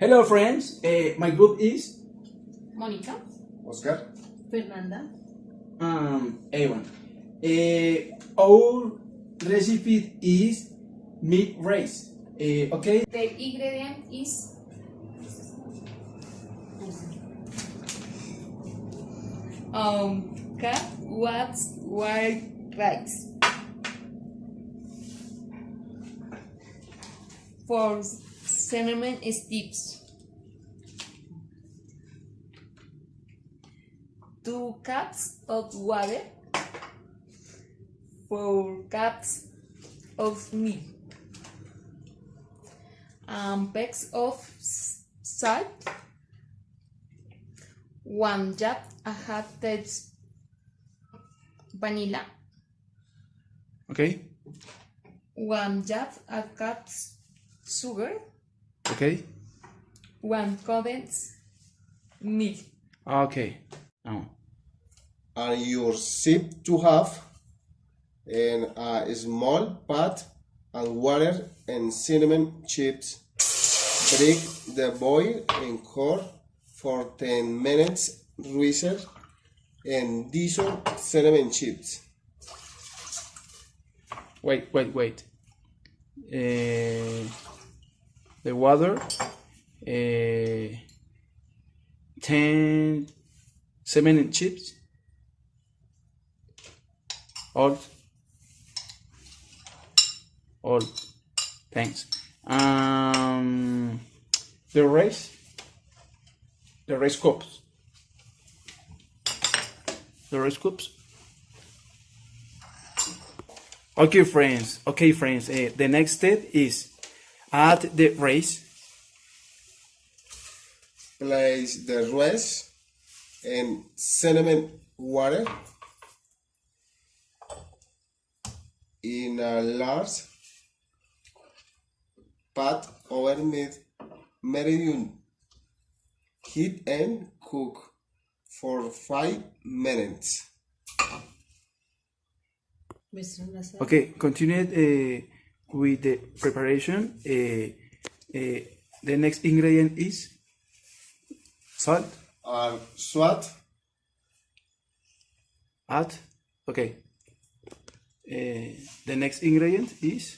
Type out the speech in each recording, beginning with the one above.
Hello friends, my group is Mónica, Oscar. Fernanda, Aaron. Our recipe is meat rice. Okay. the ingredient is cut what's white rice, 4 cinnamon sticks, 2 cups of water, 4 cups of milk, pecks of salt, 1 half tablespoon vanilla, Okay. 1 cup sugar, Okay. 1 condensed milk. Okay. Now. And your sip to have and a small pot and water and cinnamon chips. Break the boil and cook for 10 minutes. Whistle and dissolve cinnamon chips. Wait. The water. 10 cinnamon chips. All. Thanks. The rice cups. Okay, friends. The next step is add the rice. Place the rice and cinnamon water in a large pot over medium heat and cook for 5 minutes. Okay, continue with the preparation. The next ingredient is salt. Salt, Add. Okay. The next ingredient is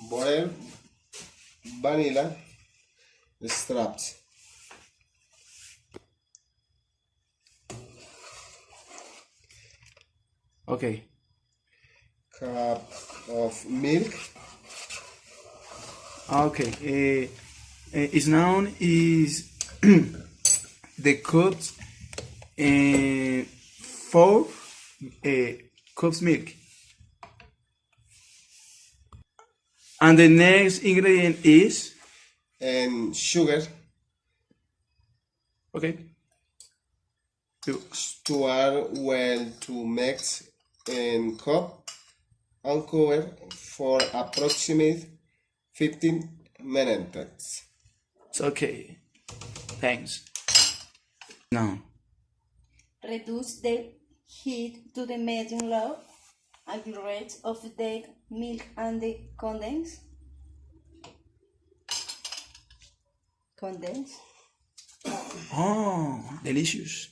butter, vanilla extract, okay. cup of milk, Okay. Its noun is the cups 4 cups milk. And the next ingredient is and sugar. okay. Stir well to mix and cup and cover for approximately 15 minutes. It's okay. Thanks. Now. Reduce the heat to the medium low at the rate of the milk and the condense. Oh, delicious.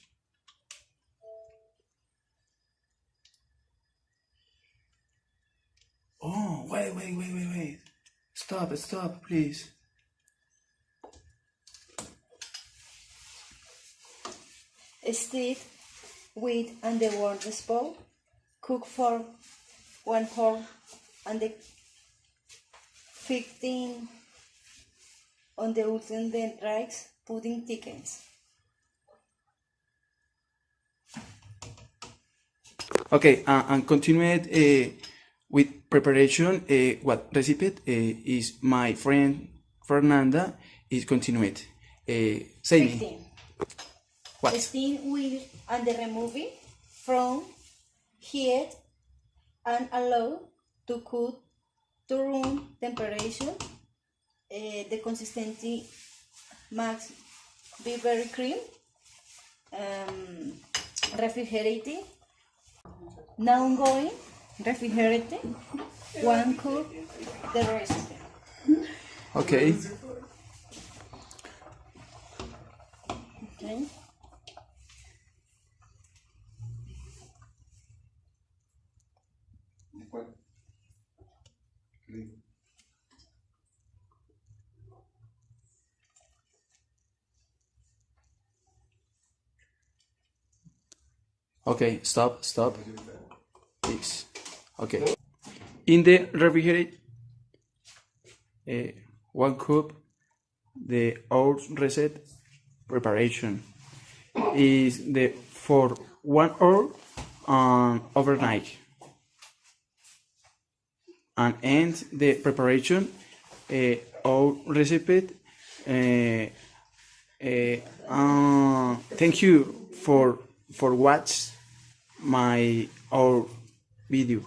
Oh, wait. Stop, please. Stir with and the water spoon. Cook for 1 hour and the 15 on the until the rice pudding thickens. Okay, and continue with preparation. What recipe is my friend Fernanda is continued. Say me. 15. What? Steam with and the removing from heat and allow to cook to room temperature. The consistency must be very cream. Refrigerated. Now going refrigerated. 1 cup the recipe. Okay. Okay, stop. Fix. Okay. In the refrigerator, 1 cup, the our reset preparation is the for 1 hour overnight, and end the preparation. Our recipe. Thank you for watch my our video.